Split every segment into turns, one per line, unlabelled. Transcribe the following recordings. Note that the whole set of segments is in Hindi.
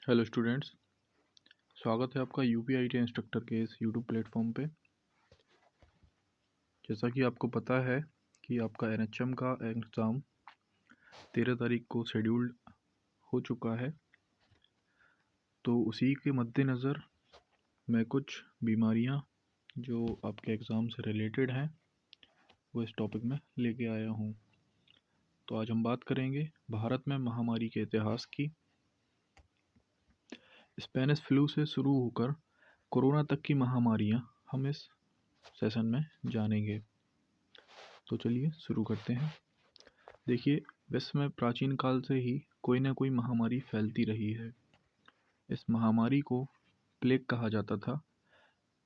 हेलो स्टूडेंट्स, स्वागत है आपका यूपीआईटी इंस्ट्रक्टर के इस यूट्यूब प्लेटफॉर्म पे। जैसा कि आपको पता है कि आपका एनएचएम का एग्ज़ाम 13 तारीख को शेड्यूल्ड हो चुका है, तो उसी के मद्देनज़र मैं कुछ बीमारियां जो आपके एग्ज़ाम से रिलेटेड हैं वो इस टॉपिक में लेके आया हूं। तो आज हम बात करेंगे भारत में महामारी के इतिहास की। स्पेनिश फ्लू से शुरू होकर कोरोना तक की महामारियां हम इस सेशन में जानेंगे। तो चलिए शुरू करते हैं। देखिए, विश्व में प्राचीन काल से ही कोई ना कोई महामारी फैलती रही है। इस महामारी को प्लेग कहा जाता था।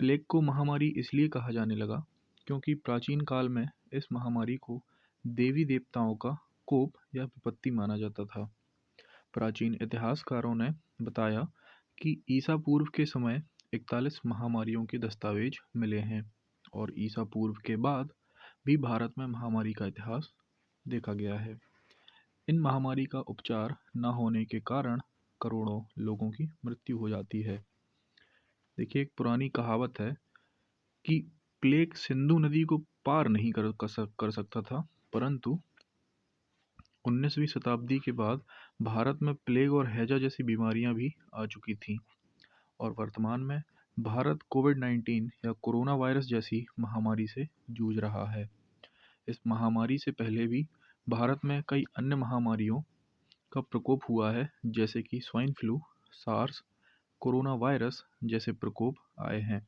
प्लेग को महामारी इसलिए कहा जाने लगा क्योंकि प्राचीन काल में इस महामारी को देवी देवताओं का कोप या विपत्ति माना जाता था। प्राचीन इतिहासकारों ने बताया कि ईसा पूर्व के समय 41 महामारियों के दस्तावेज मिले हैं और ईसा पूर्व के बाद भी भारत में महामारी का इतिहास देखा गया है। इन महामारी का उपचार न होने के कारण करोड़ों लोगों की मृत्यु हो जाती है। देखिए, एक पुरानी कहावत है कि प्लेग सिंधु नदी को पार नहीं कर सकता था, परंतु 19वीं शताब्दी के बाद भारत में प्लेग और हैजा जैसी बीमारियां भी आ चुकी थीं और वर्तमान में भारत कोविड-19 या कोरोना वायरस जैसी महामारी से जूझ रहा है। इस महामारी से पहले भी भारत में कई अन्य महामारियों का प्रकोप हुआ है, जैसे कि swine flu, SARS, corona virus जैसे प्रकोप आए हैं,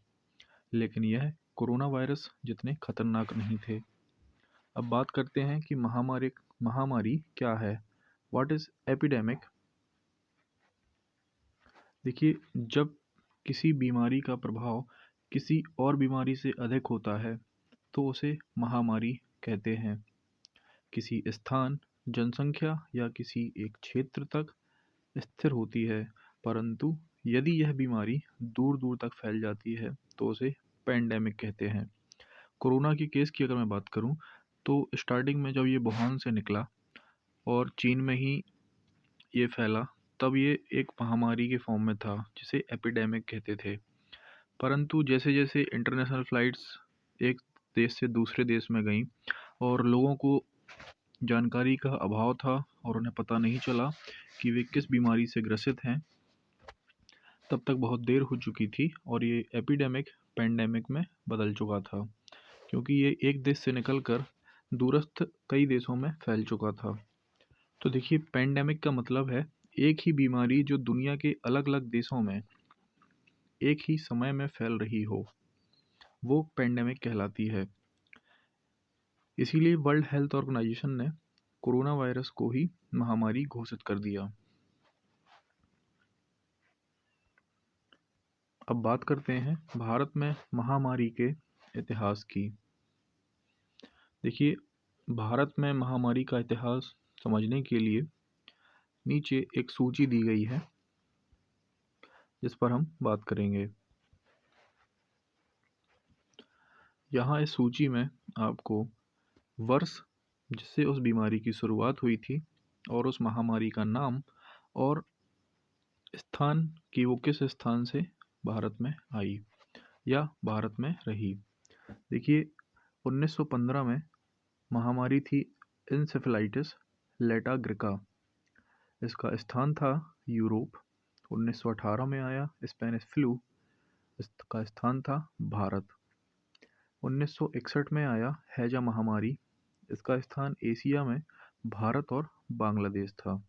लेकिन यह कोरोना वायरस जितने खतरनाक नहीं थे। अब बात करते हैं कि महामारी क्या है। What is epidemic? देखिए, जब किसी बीमारी का प्रभाव किसी और बीमारी से अधिक होता है तो उसे महामारी कहते हैं। किसी स्थान, जनसंख्या या किसी एक क्षेत्र तक स्थिर होती है, परंतु यदि यह बीमारी दूर दूर तक फैल जाती है तो उसे पैंडेमिक कहते हैं। कोरोना के केस की अगर मैं बात करूं तो स्टार्टिंग में जब ये वुहान से निकला और चीन में ही ये फैला, तब ये एक महामारी के फॉर्म में था जिसे एपिडेमिक कहते थे। परंतु जैसे जैसे इंटरनेशनल फ्लाइट्स एक देश से दूसरे देश में गईं और लोगों को जानकारी का अभाव था और उन्हें पता नहीं चला कि वे किस बीमारी से ग्रसित हैं, तब तक बहुत देर हो चुकी थी और ये एपिडेमिक पैंडेमिक में बदल चुका था, क्योंकि ये एक देश से निकलकर दूरस्थ कई देशों में फैल चुका था। तो देखिए, पैंडेमिक का मतलब है एक ही बीमारी जो दुनिया के अलग अलग देशों में एक ही समय में फैल रही हो, वो पैंडेमिक कहलाती है। इसीलिए वर्ल्ड हेल्थ ऑर्गेनाइजेशन ने कोरोना वायरस को ही महामारी घोषित कर दिया। अब बात करते हैं भारत में महामारी के इतिहास की। देखिए, भारत में महामारी का इतिहास समझने के लिए नीचे एक सूची दी गई है जिस पर हम बात करेंगे। यहाँ इस सूची में आपको वर्ष जिससे उस बीमारी की शुरुआत हुई थी और उस महामारी का नाम और स्थान कि वो किस स्थान से भारत में आई या भारत में रही। देखिए, 1915 में महामारी थी इंसेफेलाइटिस लेटाग्रिका। इसका स्थान था यूरोप। 1918 में आया स्पेनिश फ्लू, इसका स्थान था भारत। 1961 में आया हैजा महामारी, इसका स्थान एशिया में भारत और बांग्लादेश था।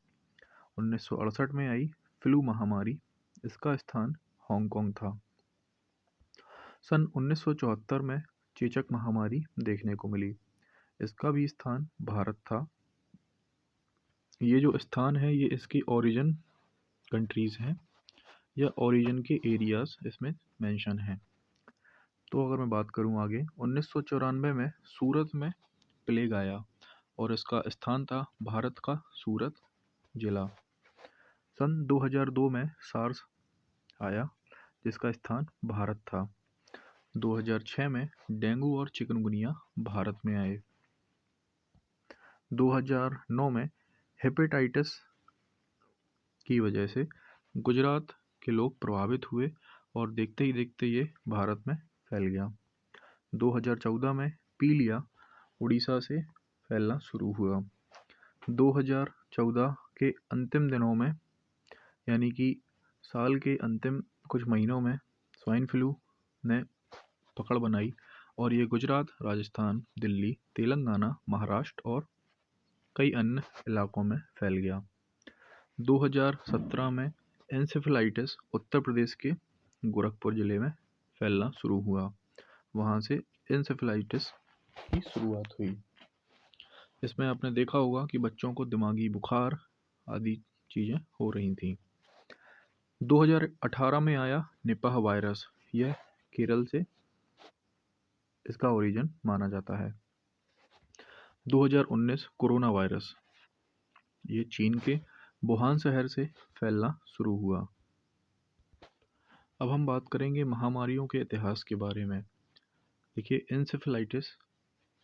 1968 में आई फ्लू महामारी, इसका स्थान हांगकांग था। सन 1974 में चेचक महामारी देखने को मिली, इसका भी स्थान भारत था। ये जो स्थान है ये इसकी ओरिजिन कंट्रीज़ हैं या ओरिजिन के एरियाज़ इसमें मेंशन हैं। तो अगर मैं बात करूं आगे, 1994 में सूरत में प्लेग आया और इसका स्थान था भारत का सूरत जिला। सन 2002 में सार्स आया जिसका स्थान भारत था। 2006 में डेंगू और चिकनगुनिया भारत में आए। 2009 में हेपेटाइटिस की वजह से गुजरात के लोग प्रभावित हुए और देखते ही देखते ये भारत में फैल गया। 2014 में पीलिया उड़ीसा से फैलना शुरू हुआ। 2014 के अंतिम दिनों में, यानी कि साल के अंतिम कुछ महीनों में, स्वाइन फ्लू ने पकड़ बनाई और ये गुजरात, राजस्थान, दिल्ली, तेलंगाना, महाराष्ट्र और कई अन्य इलाकों में फैल गया। 2017 में एन्सेफेलाइटिस उत्तर प्रदेश के गोरखपुर जिले में फैलना शुरू हुआ। वहाँ से एन्सेफेलाइटिस की शुरुआत हुई। इसमें आपने देखा होगा कि बच्चों को दिमागी बुखार आदि चीज़ें हो रही थीं। 2018 में आया निपाह वायरस, यह केरल से इसका ओरिजिन माना जाता है। 2019 कोरोना वायरस, ये चीन के वुहान शहर से फैलना शुरू हुआ। अब हम बात करेंगे महामारियों के इतिहास के बारे में। देखिए, एन्सेफेलाइटिस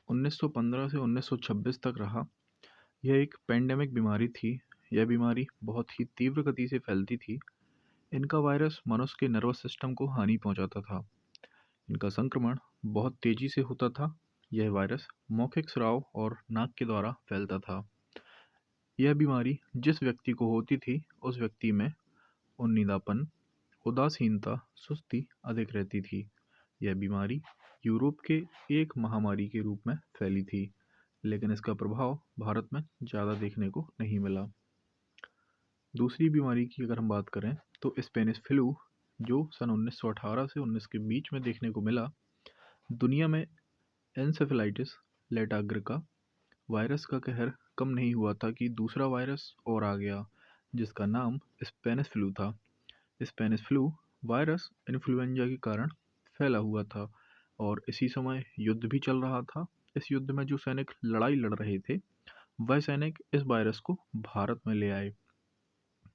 1915 से 1926 तक रहा। यह एक पेंडेमिक बीमारी थी। यह बीमारी बहुत ही तीव्र गति से फैलती थी। इनका वायरस मनुष्य के नर्वस सिस्टम को हानि पहुंचाता था। इनका संक्रमण बहुत तेजी से होता था। यह वायरस मौखिक स्राव और नाक के द्वारा फैलता था। यह बीमारी जिस व्यक्ति को होती थी, उस व्यक्ति में उन्नीदापन, उदासीनता, सुस्ती अधिक रहती थी। यह बीमारी यूरोप के एक महामारी के रूप में फैली थी, लेकिन इसका प्रभाव भारत में ज़्यादा देखने को नहीं मिला। दूसरी बीमारी की अगर हम बात करें तो स्पेनिश फ्लू, जो सन 1918 से 19 के बीच में देखने को मिला। दुनिया में एन्सेफेलाइटिस लेटाग्रिका वायरस का कहर कम नहीं हुआ था कि दूसरा वायरस और आ गया, जिसका नाम स्पेनिश फ्लू था। स्पेनिश फ्लू वायरस इन्फ्लुएंजा के कारण फैला हुआ था और इसी समय युद्ध भी चल रहा था। इस युद्ध में जो सैनिक लड़ाई लड़ रहे थे, वह सैनिक इस वायरस को भारत में ले आए,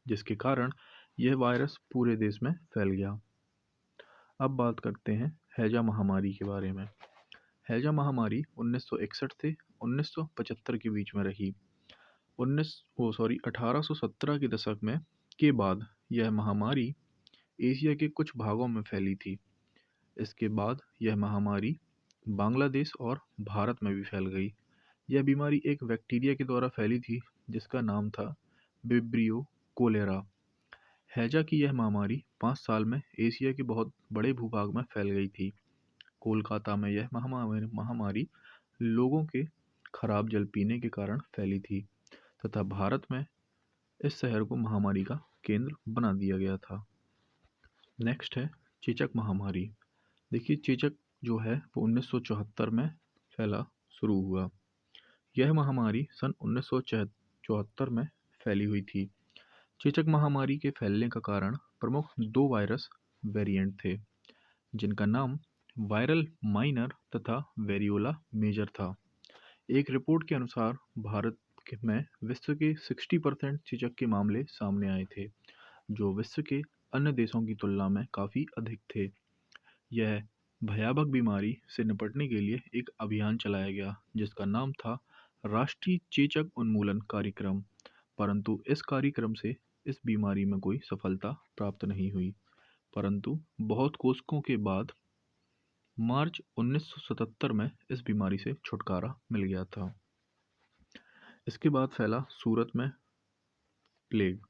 जिसके कारण यह वायरस पूरे देश में फैल गया। अब बात करते हैं हैजा महामारी के बारे में। हैजा महामारी 1961 से 1975 के बीच में रही। 1817 के दशक में के बाद यह महामारी एशिया के कुछ भागों में फैली थी। इसके बाद यह महामारी बांग्लादेश और भारत में भी फैल गई। यह बीमारी एक बैक्टीरिया के द्वारा फैली थी, जिसका नाम था विब्रियो कोलेरा। हैजा की यह महामारी 5 साल में एशिया के बहुत बड़े भूभाग में फैल गई थी। कोलकाता में यह महामारी लोगों के खराब जल पीने के कारण फैली थी तथा भारत में इस शहर को महामारी का केंद्र बना दिया गया था। नेक्स्ट है चेचक महामारी। देखिए, चेचक जो है वो 1974 में फैला शुरू हुआ। यह महामारी सन 1974 में फैली हुई थी। चेचक महामारी के फैलने का कारण प्रमुख 2 वायरस वेरिएंट थे, जिनका नाम वायरल माइनर तथा वेरियोला मेजर था। एक रिपोर्ट के अनुसार भारत में विश्व के 60% चेचक के मामले सामने आए थे, जो विश्व के अन्य देशों की तुलना में काफ़ी अधिक थे। यह भयावह बीमारी से निपटने के लिए एक अभियान चलाया गया, जिसका नाम था राष्ट्रीय चेचक उन्मूलन कार्यक्रम, परंतु इस कार्यक्रम से इस बीमारी में कोई सफलता प्राप्त नहीं हुई। परंतु बहुत कोशिशों के बाद मार्च 1977 में इस बीमारी से छुटकारा मिल गया था। इसके बाद फैला सूरत में प्लेग।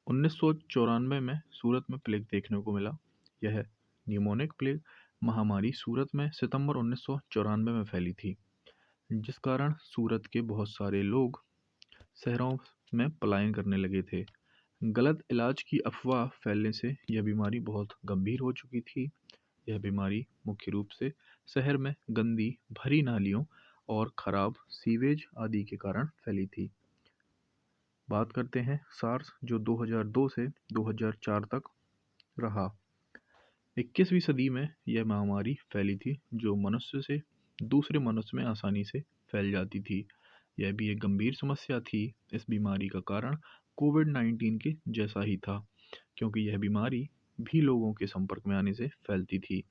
1994 में सूरत में प्लेग देखने को मिला। यह न्यूमोनिक प्लेग महामारी सूरत में सितंबर 1994 में फैली थी, जिस कारण सूरत के बहुत सारे लोग शहरों में पलायन करने लगे थे। गलत इलाज की अफवाह फैलने से यह बीमारी बहुत गंभीर हो चुकी थी। यह बीमारी मुख्य रूप से शहर में गंदी भरी नालियों और खराब सीवेज आदि के कारण फैली थी। बात करते हैं सार्स, जो 2002 से 2004 तक रहा। 21वीं सदी में यह महामारी फैली थी, जो मनुष्य से दूसरे मनुष्य में आसानी से फैल जाती थी। यह भी एक गंभीर समस्या थी। इस बीमारी का कारण कोविड-19 के जैसा ही था, क्योंकि यह बीमारी भी लोगों के संपर्क में आने से फैलती थी।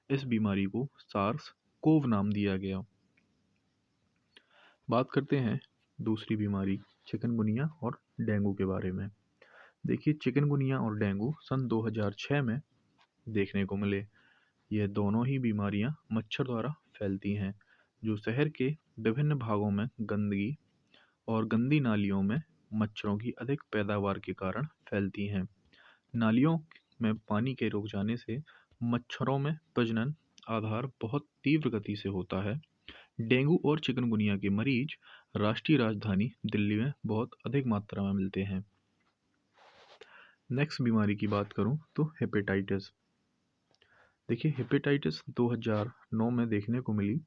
इस बीमारी को सार्स कोव नाम दिया गया। बात करते हैं दूसरी बीमारी चिकनगुनिया और डेंगू के बारे में। देखिए, चिकनगुनिया और डेंगू सन 2006 में देखने को मिले। यह दोनों ही बीमारियां मच्छर द्वारा फैलती हैं, जो शहर के विभिन्न भागों में गंदगी और गंदी नालियों में मच्छरों की अधिक पैदावार के कारण फैलती हैं। नालियों में पानी के रुक जाने से मच्छरों में प्रजनन आधार बहुत तीव्र गति से होता है। डेंगू और चिकनगुनिया के मरीज राष्ट्रीय राजधानी दिल्ली में बहुत अधिक मात्रा में मिलते हैं। नेक्स्ट बीमारी की बात करूं तो हेपेटाइटिस। देखिए, हेपेटाइटिस 2009 में देखने को मिली।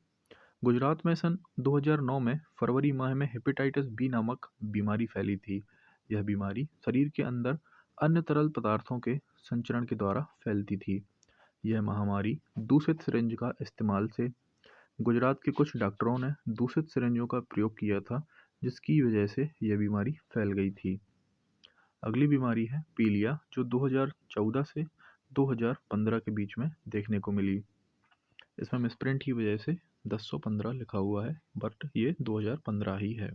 गुजरात में सन 2009 में फरवरी माह में हेपेटाइटिस बी नामक बीमारी फैली थी। यह बीमारी शरीर के अंदर अन्य तरल पदार्थों के संचरण के द्वारा फैलती थी। यह महामारी दूषित सिरिंज का इस्तेमाल से गुजरात के कुछ डॉक्टरों ने दूषित सिरिंजों का प्रयोग किया था, जिसकी वजह से यह बीमारी फैल गई थी। अगली बीमारी है पीलिया, जो 2014 से 2015 के बीच में देखने को मिली। इसमें मिसप्रिंट की वजह से 1015 लिखा हुआ है, बट ये 2015 ही है।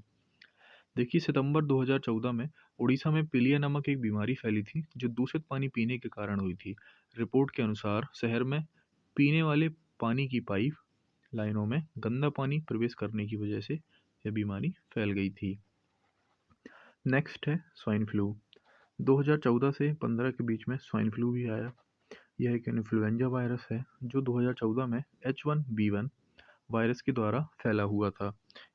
देखिए, सितंबर 2014 में उड़ीसा में पीलिया नामक एक बीमारी फैली थी, जो दूषित पानी पीने के कारण हुई थी। रिपोर्ट के अनुसार शहर में पीने वाले पानी की पाइप लाइनों में गंदा पानी प्रवेश करने की वजह से यह बीमारी फैल गई थी। नेक्स्ट है स्वाइन फ्लू। 2014 से 15 के बीच में स्वाइन फ्लू भी आया। यह एक इन्फ्लुएंजा वायरस है, जो 2014 में H1B1 वायरस के द्वारा फैला हुआ था।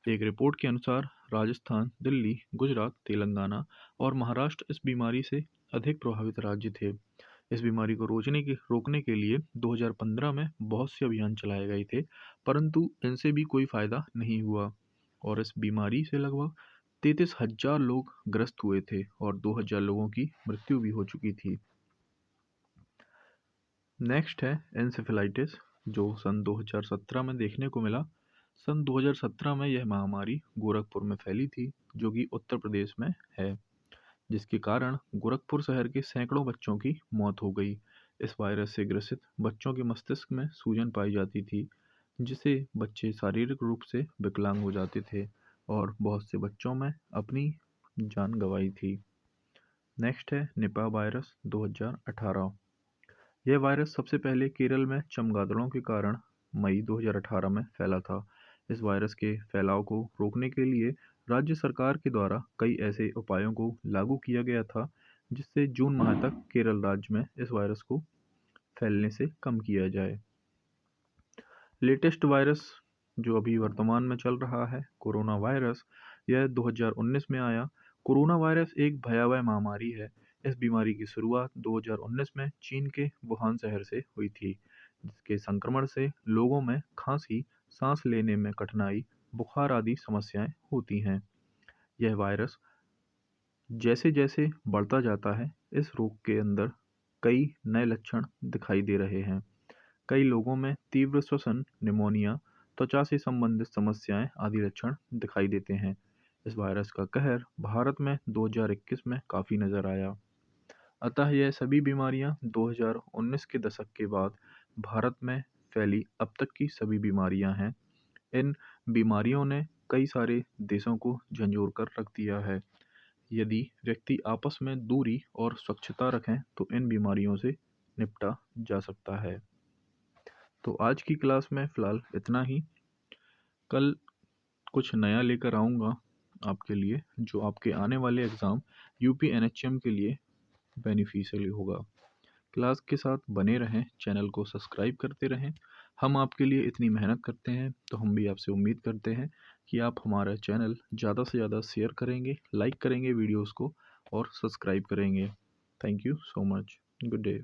एक रिपोर्ट के अनुसार राजस्थान, दिल्ली, गुजरात, तेलंगाना और महाराष्ट्र इस बीमारी से अधिक प्रभावित राज्य थे। इस बीमारी को रोकने के लिए 2015 में बहुत से अभियान चलाए गए थे, परंतु इनसे भी कोई फायदा नहीं हुआ और इस बीमारी से लगभग 33,000 लोग ग्रस्त हुए थे और 2,000 लोगों की मृत्यु भी हो चुकी थी। नेक्स्ट है एन्सेफेलाइटिस, जो सन 2017 में देखने को मिला। सन 2017 में यह महामारी गोरखपुर में फैली थी, जो कि उत्तर प्रदेश में है, जिसके कारण गोरखपुर शहर के सैकड़ों बच्चों की मौत हो गई। इस वायरस से ग्रसित बच्चों के मस्तिष्क में सूजन पाई जाती थी, जिससे बच्चे शारीरिक रूप से विकलांग हो जाते थे और बहुत से बच्चों में अपनी जान गंवाई थी। नेक्स्ट है निपा वायरस 2018। यह वायरस सबसे पहले केरल में चमगादड़ों के कारण मई 2018 में फैला था। इस वायरस के फैलाव को रोकने के लिए राज्य सरकार के द्वारा कई ऐसे उपायों को लागू किया गया था, जिससे जून माह तक केरल राज्य में इस वायरस को फैलने से कम किया जाए। लेटेस्ट वायरस जो अभी वर्तमान में चल रहा है, कोरोना वायरस, यह 2019 में आया। कोरोना वायरस एक भयावह महामारी है। इस बीमारी की शुरुआत 2019 में चीन के वुहान शहर से हुई थी, जिसके संक्रमण से लोगों में खांसी, सांस लेने में कठिनाई, बुखार आदि समस्याएं होती हैं। यह वायरस जैसे जैसे बढ़ता जाता है, इस रोग के अंदर कई नए लक्षण दिखाई दे रहे हैं। कई लोगों में तीव्र श्वसन, निमोनिया, त्वचा से संबंधित समस्याएं आदि लक्षण दिखाई देते हैं। इस वायरस का कहर भारत में 2021 में काफ़ी नज़र आया। अतः यह सभी बीमारियां 2019 के दशक के बाद भारत में फैली अब तक की सभी बीमारियां हैं। इन बीमारियों ने कई सारे देशों को झंझोर कर रख दिया है। यदि व्यक्ति आपस में दूरी और स्वच्छता रखें तो इन बीमारियों से निपटा जा सकता है। तो आज की क्लास में फ़िलहाल इतना ही। कल कुछ नया लेकर आऊँगा आपके लिए, जो आपके आने वाले एग्ज़ाम यूपी NHM के लिए बेनिफिशियल होगा। क्लास के साथ बने रहें, चैनल को सब्सक्राइब करते रहें। हम आपके लिए इतनी मेहनत करते हैं, तो हम भी आपसे उम्मीद करते हैं कि आप हमारा चैनल ज़्यादा से ज़्यादा शेयर करेंगे, लाइक करेंगे वीडियोज़ को और सब्सक्राइब करेंगे। Thank you so much. Good day.